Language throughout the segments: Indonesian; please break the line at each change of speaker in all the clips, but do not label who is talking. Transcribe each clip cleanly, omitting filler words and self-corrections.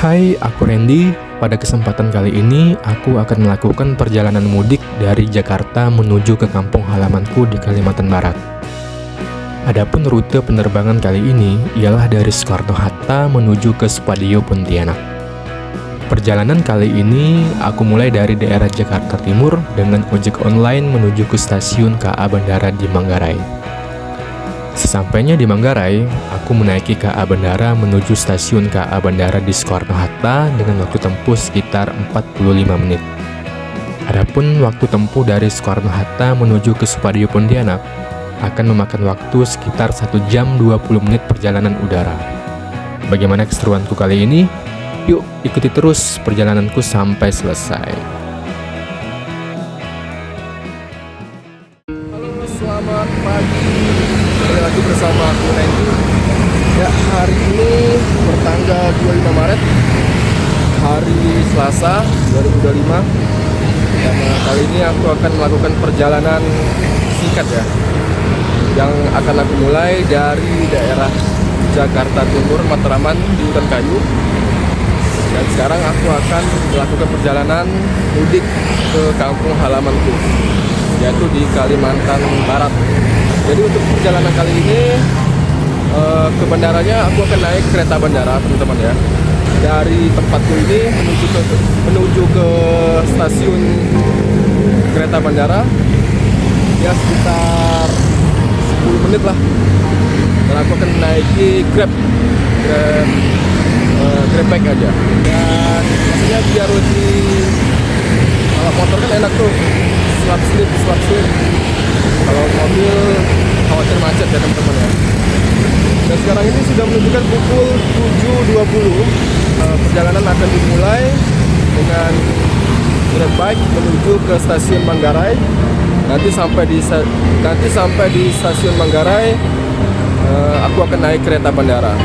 Hai, aku Randy. Pada kesempatan kali ini, aku akan melakukan perjalanan mudik dari Jakarta menuju ke kampung halamanku di Kalimantan Barat. Adapun rute penerbangan kali ini ialah dari Soekarno-Hatta menuju ke Supadio, Pontianak. Perjalanan kali ini aku mulai dari daerah Jakarta Timur dengan ojek online menuju ke stasiun KA Bandara di Manggarai. Sesampainya di Manggarai, aku menaiki KA Bandara menuju stasiun KA Bandara di Soekarno-Hatta dengan waktu tempuh sekitar 45 menit. Adapun waktu tempuh dari Soekarno-Hatta menuju ke Supadio Pontianak akan memakan waktu sekitar 1 jam 20 menit perjalanan udara. Bagaimana keseruanku kali ini? Yuk ikuti terus perjalananku sampai selesai.
Halo, selamat pagi. Kembali lagi bersama aku Randy. Ya, hari ini bertanggal 25 Maret, hari Selasa 2025. Dan kali ini aku akan melakukan perjalanan singkat ya, yang akan aku mulai dari daerah Jakarta Timur, Matraman di Hutan Kayu. Dan sekarang aku akan melakukan perjalanan mudik ke kampung halamanku, yaitu di Kalimantan Barat. Jadi untuk perjalanan kali ini ke bandaranya aku akan naik kereta bandara, teman-teman ya. Dari tempatku ini menuju ke stasiun kereta bandara ya sekitar 10 menit lah. Dan aku akan menaiki Grab bike aja. Dan maksudnya biar lebih, kalau motor kan enak tuh, slap slip. Kalau mobil khawatir macet ya teman-teman ya. Dan sekarang ini sudah menunjukkan pukul 7.20. Perjalanan akan dimulai dengan Grab bike menuju ke stasiun Manggarai. Nanti sampai di stasiun Manggarai, aku akan naik kereta bandara.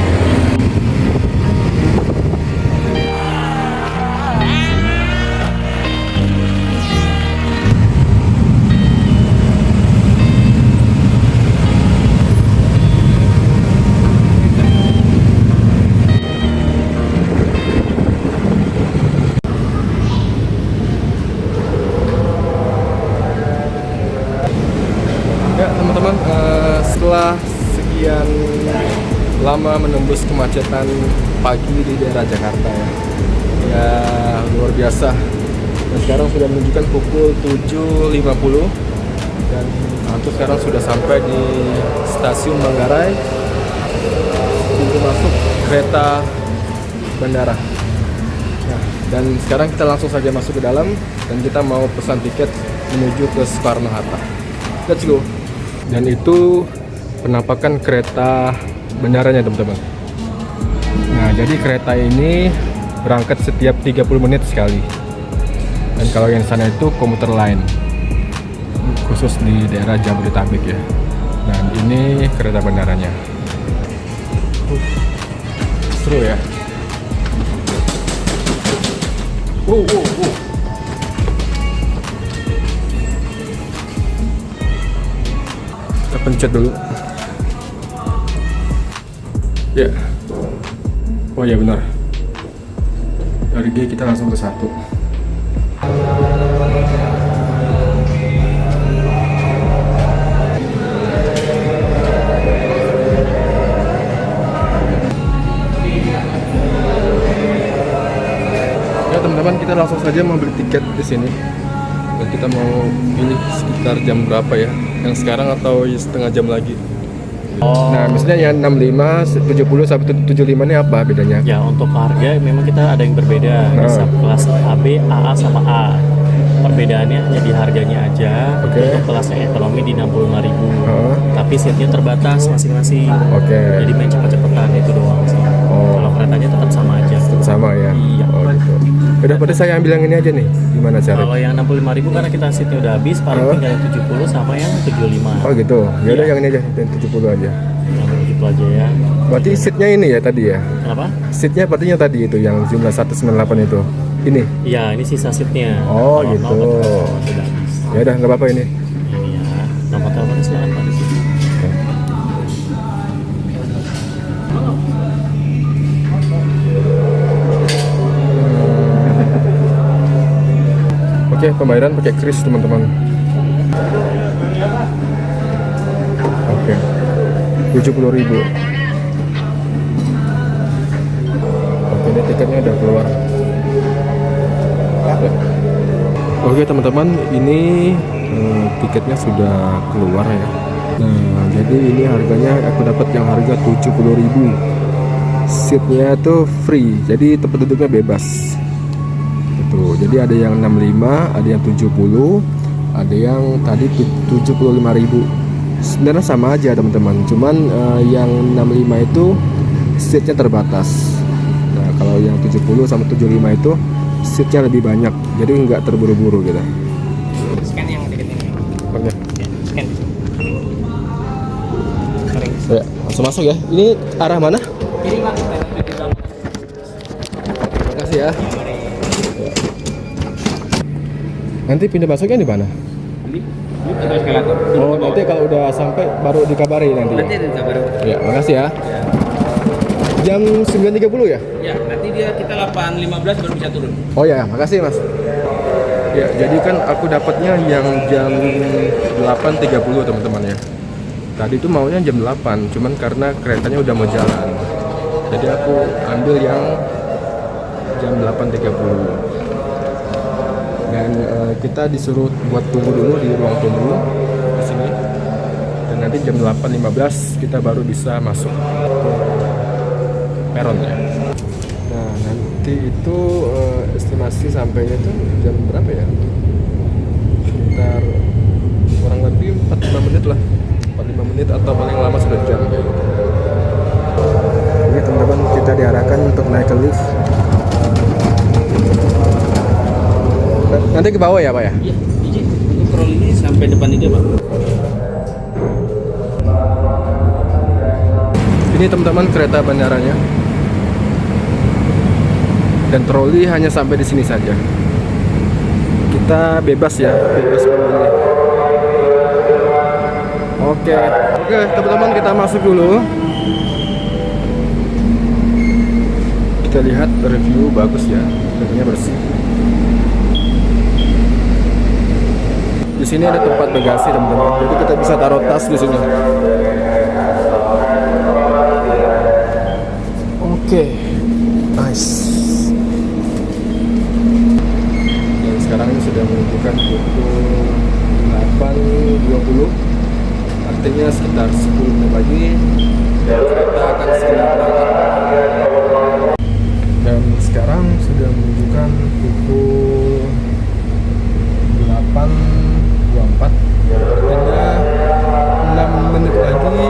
Ya teman-teman, setelah sekian lama menembus kemacetan pagi di daerah Jakarta ya luar biasa. Dan sekarang sudah menunjukkan pukul 7.50 dan aku sekarang sudah sampai di stasiun Manggarai, pintu masuk kereta bandara. Nah, dan sekarang kita langsung saja masuk ke dalam dan kita mau pesan tiket menuju ke Soekarno-Hatta. Let's go. Dan itu penampakan kereta bandaranya teman-teman. Nah, jadi kereta ini berangkat setiap 30 menit sekali. Dan kalau yang sana itu komuter lain, khusus di daerah Jabodetabek ya. Dan ini kereta bandaranya. Seru ya. Wow. Kita pencet dulu. Ya. Oh ya benar. Dari G kita langsung ke 1. Ya teman-teman, kita langsung saja membeli tiket di sini. Dan kita mau pilih sekitar jam berapa ya? Yang sekarang atau setengah jam lagi? Nah, misalnya yang 65, 70 sampai 75 ini apa bedanya?
Ya, untuk harga memang kita ada yang berbeda. Bisa kelas AB, AA sama A. Perbedaannya hanya di harganya aja.
Oke.
Untuk kelasnya ekonomi di 65.000. Tapi seatnya terbatas masing-masing.
Oke.
Jadi main cepet-cepetan itu doang sih. Kalau keretanya tetap sama aja.
Sama ya?
Iya.
Oh gitu. Udah pada saya ambil yang ini aja nih. Gimana cara?
Kalau yang 65.000 karena kita seatnya udah habis, paling tinggal yang 70 sama yang 75.
Oh gitu. Ya udah
Iya.
yang ini aja, yang 70 aja.
Yang begitu aja ya.
Berarti seatnya ini ya tadi ya?
Kenapa?
Seatnya berarti yang tadi itu, yang jumlah 198 itu. Ini?
Iya, ini sisa seatnya.
Oh,
Kalau
gitu.
mau, sudah habis.
Ya udah nggak apa-apa ini.
Ini ya. Nomor telepon silakan Pak di sini.
Oke. Oke, pembayaran pakai kris teman-teman. Oke, 70.000. Oke, ini tiketnya udah keluar. Oke teman-teman, ini tiketnya sudah keluar ya. Nah, jadi ini harganya aku dapat yang harga 70.000. Seatnya tuh free, jadi tempat duduknya bebas. Itu. Jadi ada yang 65, ada yang 70, ada yang tadi 75.000. Sebenarnya sama aja teman-teman, cuman yang 65 itu seatnya terbatas. Nah, kalau yang 70 sama 75 itu seatnya lebih banyak, jadi nggak terburu-buru gitu.
Scan yang tiket ini.
Oke.
Scan.
Ya, langsung masuk ya. Ini arah mana?
Ini Pak,
Terima kasih ya. Nanti pintu masuknya di mana?
ini ada eskalator.
Oh, nanti kalau udah sampai baru dikabari nanti.
Nanti ada kabar.
Ya, makasih ya. Jam 9.30 ya?
Ya, nanti kita 8.15 baru bisa turun.
Oh ya, makasih Mas. Ya, jadi kan aku dapatnya yang jam 8.30 teman-teman ya. Tadi tuh maunya jam 8, cuman karena keretanya udah mau jalan. Jadi aku ambil yang jam 8.30. Dan kita disuruh buat tunggu dulu di ruang tunggu di sini. Dan nanti jam 8.15 kita baru bisa masuk peron ya. Nah, nanti itu estimasi sampainya tuh jam berapa ya? Sekitar kurang lebih 45 menit lah. 45 menit atau paling lama sudah jam kayak gitu. Ini teman-teman, kita diarahkan untuk naik ke lift. Nanti ke bawah ya Pak ya?
Iya, izin untuk roll ini sampai depan ini Pak.
Ini teman-teman kereta bandaranya. Dan troli hanya sampai di sini saja. Kita bebas ya, bebas memilih. Oke, teman-teman, kita masuk dulu. Kita lihat review bagus ya, keretanya bersih. Di sini ada tempat bagasi teman-teman, jadi kita bisa taruh tas di sini. Oke, nice. Dan sekarang ini sudah menunjukkan pukul 8.20, artinya sekitar 10 menit lagi kereta akan segera berangkat. Dan sekarang sudah menunjukkan pukul 8.24, artinya 6 menit lagi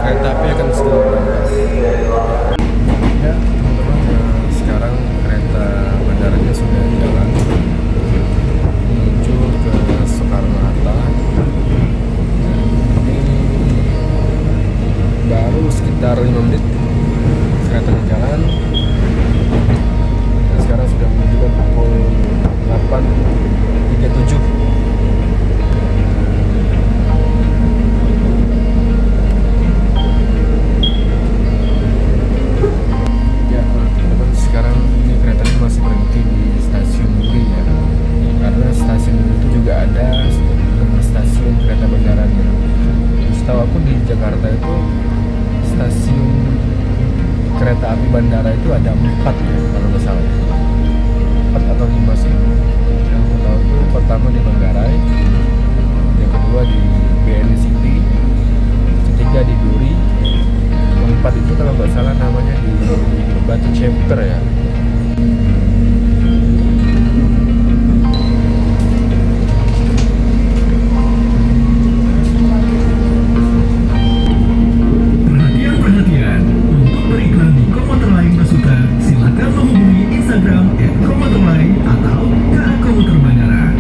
kereta api akan segera berangkat. Ya teman-teman, sekarang kereta bandaranya sudah jalan menuju ke Soekarno-Hatta. Ini baru sekitar 5 menit kereta jalan. Dan sekarang sudah menunjukkan pukul 8.37. Ya teman-teman, sekarang ini keretanya masih berhenti di stasiun Duri ya, karena stasiun itu juga ada stasiun kereta bandaranya. Setahu aku di Jakarta itu stasiun kereta api bandara itu ada 4 ya kalau nggak salah, 4 atau 5 sih. Yang aku tahu itu pertama di Manggarai, yang kedua di BNI City, ketiga di Duri, keempat itu kalau nggak salah namanya di Batu Cemper ya.
Perhatian, untuk beriklan di komuter lain Masuta, silakan menghubungi Instagram @komuterlain atau KA Komuter Bandara.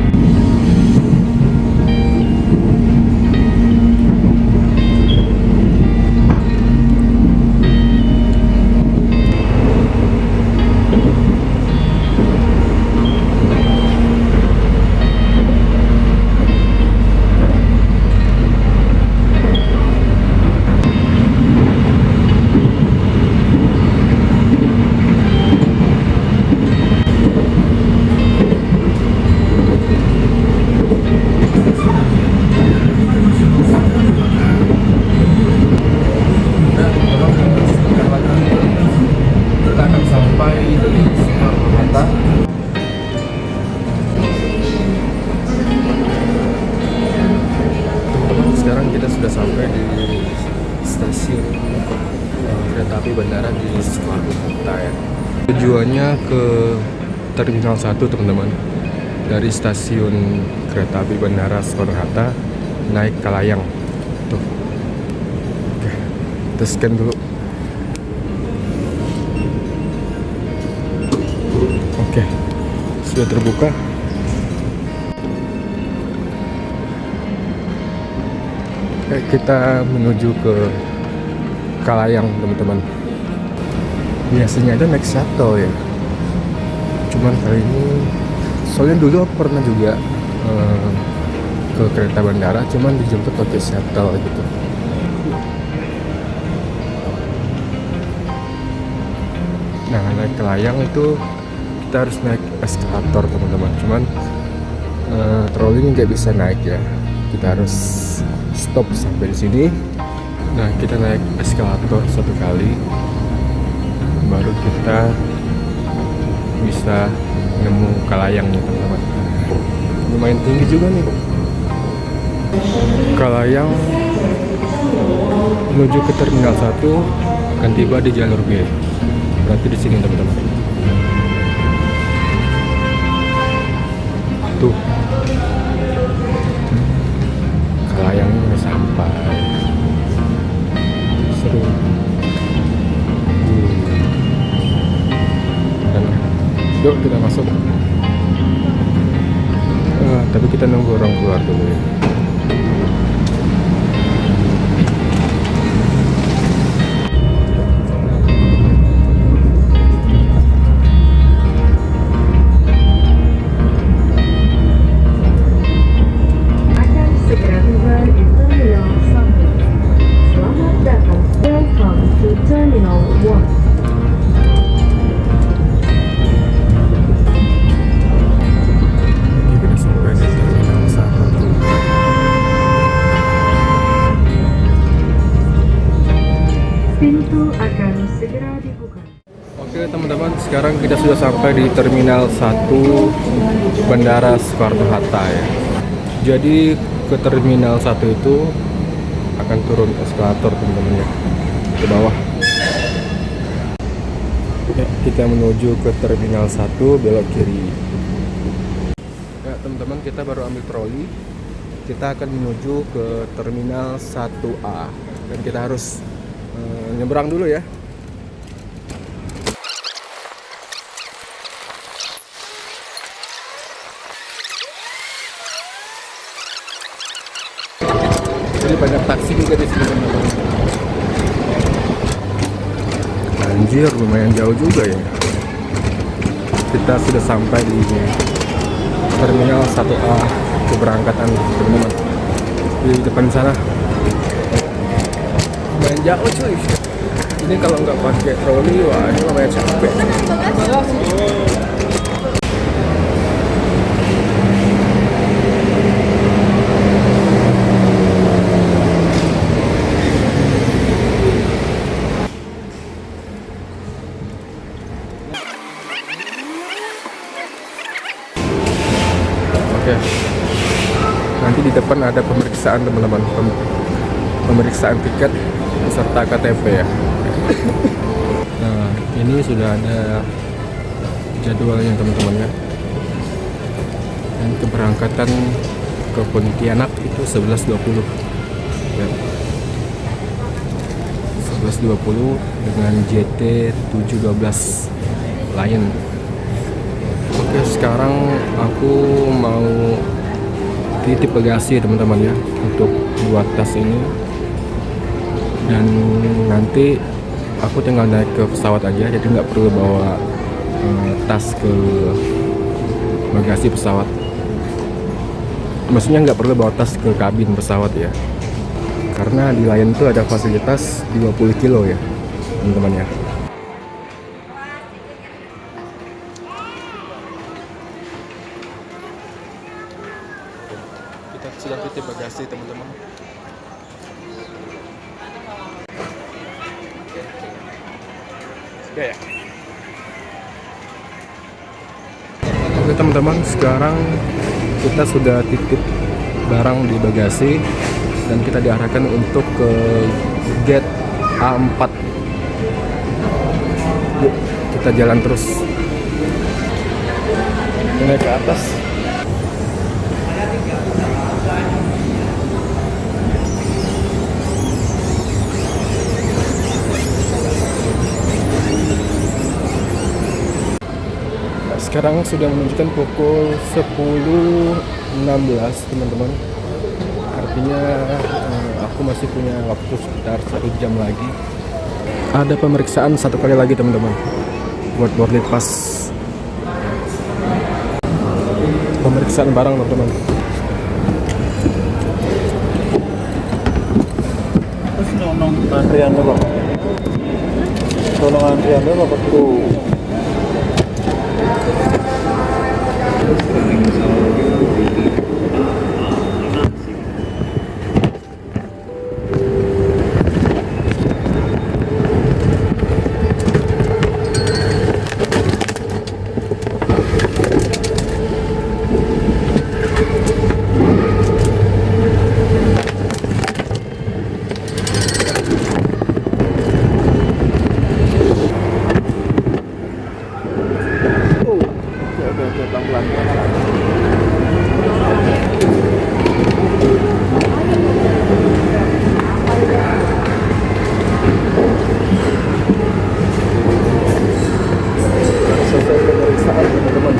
sampai di Soekarno-Hatta. Teman-teman, sekarang kita sudah sampai di stasiun kereta api bandara di Soekarno-Hatta ya. Tujuannya ke Terminal 1 teman-teman. Dari stasiun kereta api bandara Soekarno-Hatta naik Kalayang. Tuh. Oke, kita scan dulu. Oke, sudah terbuka. Kita menuju ke Kalayang teman-teman. Biasanya itu naik shuttle ya. Cuman kali ini, soalnya dulu aku pernah juga ke kereta bandara, cuman dijemput pakai shuttle gitu. Nah, naik Kalayang itu kita harus naik eskalator teman-teman. Cuman trolling nggak bisa naik ya. Kita harus stop sampai di sini. Nah, kita naik eskalator satu kali, baru kita bisa nemu Kalayangnya teman-teman. Lumayan tinggi juga nih. Kalayang menuju ke Terminal 1 akan tiba di jalur B. Berarti di sini teman-teman. Tuh. Kalayang udah sampai. Seru. Dan yuk kita masuk. Tapi kita nunggu orang keluar dulu ya.
Akan segera tiba di Terminal 1. Selamat datang. Welcome to Terminal 1.
Kita sampai di Terminal 1.
Pintu akan segera dibuka.
Oke teman-teman, sekarang kita sudah sampai di Terminal 1 Bandara Soekarno-Hatta ya. Jadi ke Terminal 1 itu akan turun eskalator teman-teman ya, ke bawah. Ya, kita menuju ke Terminal 1 belok kiri. Ya teman-teman, kita baru ambil troli. Kita akan menuju ke Terminal 1A. Dan kita harus nyebrang dulu ya. Jadi banyak taksi juga di sini teman-teman. Anjir, lumayan jauh juga ya. Kita sudah sampai di Terminal 1A keberangkatan teman-teman. Di depan sana. Lumayan jauh cuy. Ini kalau nggak pakai troli, wah ini lumayan capek. Oke. Nanti di depan ada pemeriksaan teman-teman, pemeriksaan tiket beserta KTP ya. Nah, ini sudah ada jadwalnya teman-teman ya. Dan keberangkatan ke Pontianak itu 11.20 ya. 11.20 dengan JT 712 Lion. Oke, sekarang aku mau titip bagasi teman-teman ya, untuk buat tas ini. Dan nanti aku tinggal naik ke pesawat aja, jadi nggak perlu bawa tas ke bagasi pesawat. Maksudnya nggak perlu bawa tas ke kabin pesawat ya, karena di Lion itu ada fasilitas 20 kilo ya teman-teman ya. Kita sudah titip bagasi teman-teman. Sudah ya. Oke teman-teman, sekarang kita sudah titip barang di bagasi dan kita diarahkan untuk ke gate A4. Yuk, kita jalan terus naik ke atas. Sekarang sudah menunjukkan pukul 10.16 teman-teman. Artinya aku masih punya waktu sekitar 1 jam lagi. Ada pemeriksaan 1 kali lagi teman-teman buat boarding pass. Pemeriksaan barang teman-teman.
Terus nonong antriannya Pak. Tolong antriannya Bapak tuh.
Oke, pelan-pelan. Selesai pemeriksaan teman-teman.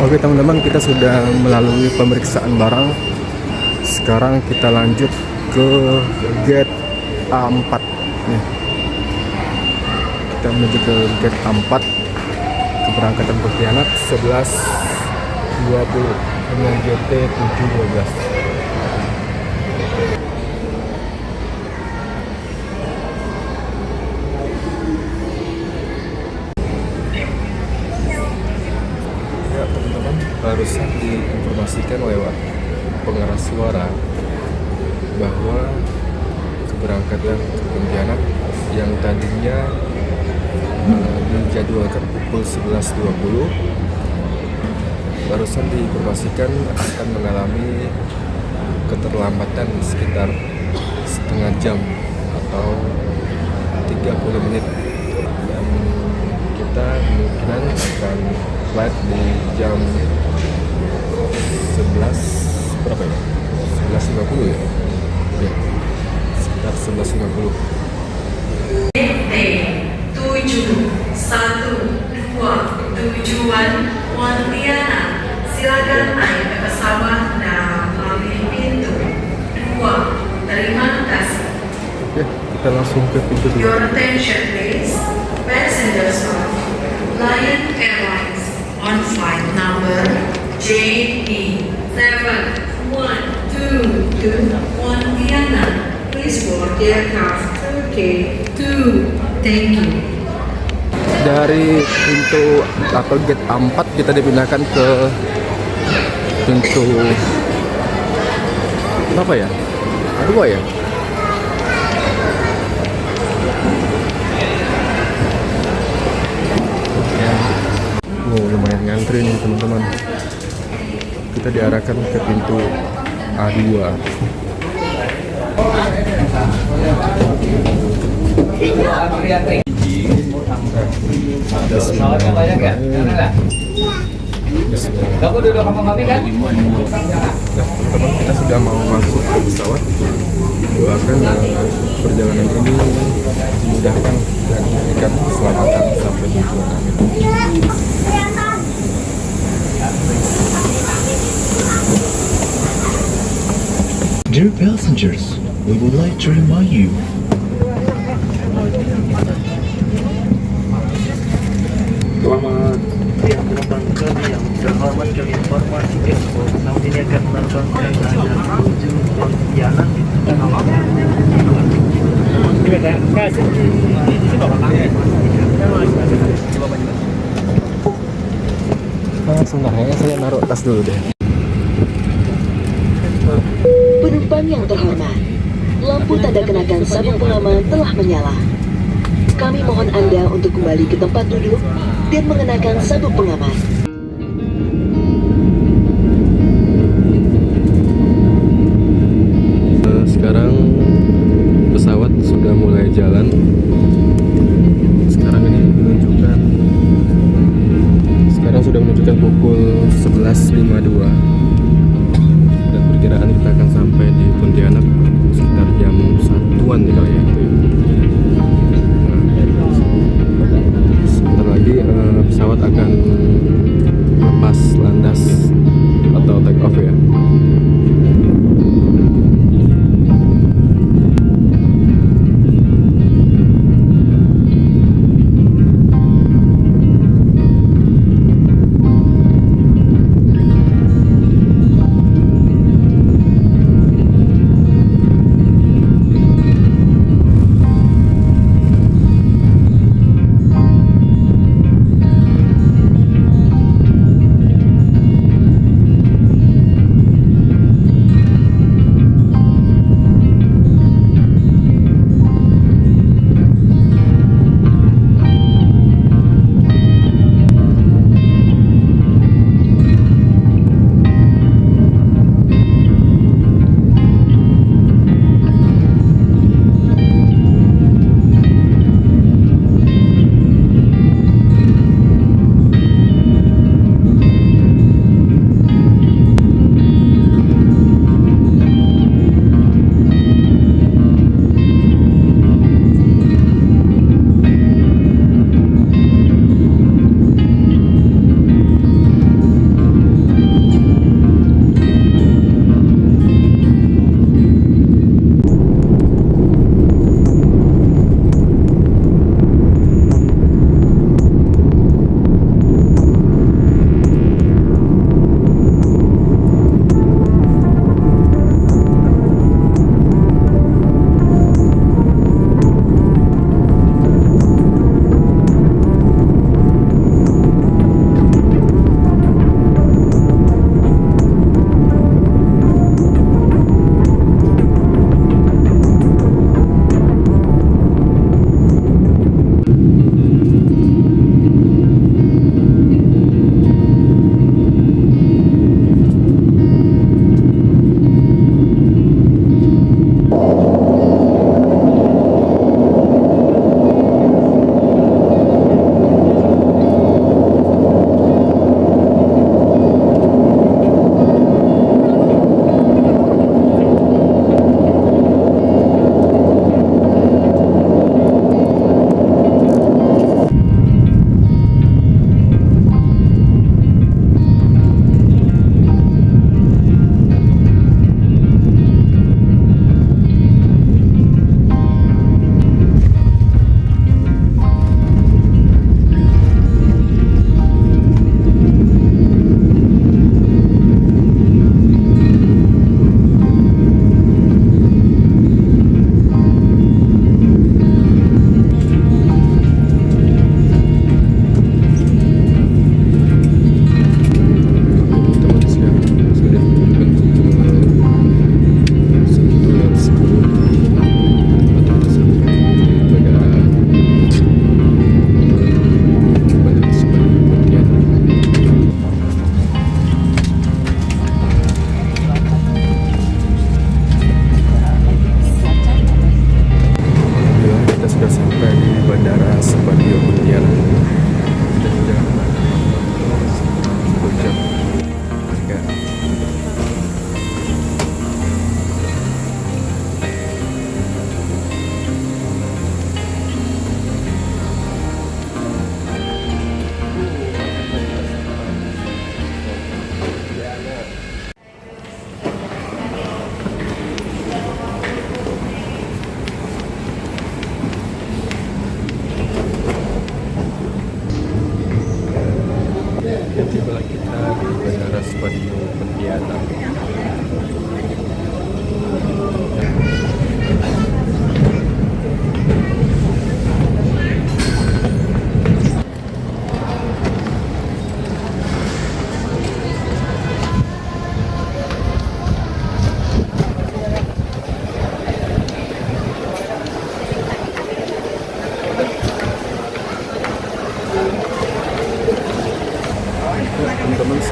Oke teman-teman, kita sudah melalui pemeriksaan barang. Sekarang kita lanjut ke gate A4 nih. Kita menuju ke gate A4, keberangkatan Pontianak 11.20 dengan JT 712. Barusan diinformasikan lewat pengeras suara bahwa keberangkatan ke Pontianak yang tadinya dijadwalkan pukul 11.20 barusan diinformasikan akan mengalami keterlambatan sekitar setengah jam atau 30 menit, dan kita kemungkinan akan flight di jam 11 berapa ya? 11.50 ya? Ya, sekitar 11.50.
PT712 tujuan Pontianak, silakan naik ke pesawat dan melalui pintu 2. Terima kasih.
Oke, kita langsung ke pintu 2.
Your attention please. Passengers of Lion Airlines on flight number JE712 to Pontianak, please board the aircraft Turkey 2. Thank you.
Dari pintu atau gate A4 kita dipindahkan ke pintu apa ya? A2 ya? Lumayan ngantri nih teman-teman. Kita diarahkan ke pintu A2.
Kamu duduk sama mami kan?
Teman-teman, kita sudah mau masuk ke pesawat. Doakan perjalanan ini dimudahkan dan diberikan keselamatan sampai tujuan. Amin.
Dear passengers, we would like to remind you
Selamat siang teman-teman kami yang terhormat, kami informasikan bahwa pesawat ini akan menerbangkan ada 7 Pontianak.
Sebenarnya saya naruh tas dulu deh.
Penumpang yang terhormat, lampu tanda kenakan sabuk pengaman telah menyala. Kami mohon Anda untuk kembali ke tempat duduk dan mengenakan sabuk pengaman.
Sekarang pesawat sudah mulai jalan. Sekarang sudah menunjukkan pukul 11.52 dan perkiraan kita akan sampai di Pontianak sekitar jam 1-an nih kali ya. Sebentar lagi pesawat akan lepas landas atau take off ya.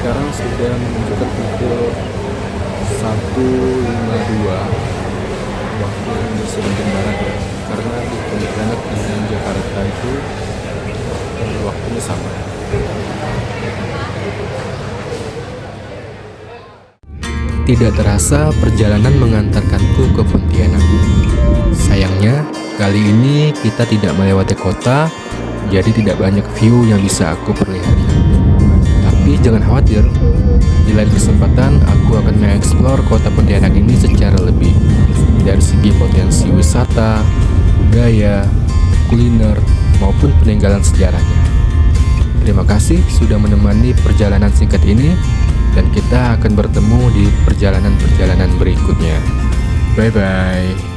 sekarang sudah menunjukkan pukul 1.52 waktu Indonesia bagian barat ya, karena di Pontianak dengan Jakarta itu waktunya sama.
Tidak terasa perjalanan mengantarkanku ke Pontianak. Sayangnya, kali ini kita tidak melewati kota, jadi tidak banyak view yang bisa aku perlihatkan. Tapi jangan khawatir, di lain kesempatan aku akan mengeksplor kota Pontianak ini secara lebih dari segi potensi wisata, budaya, kuliner, maupun peninggalan sejarahnya. Terima kasih sudah menemani perjalanan singkat ini, dan kita akan bertemu di perjalanan-perjalanan berikutnya. Bye-bye.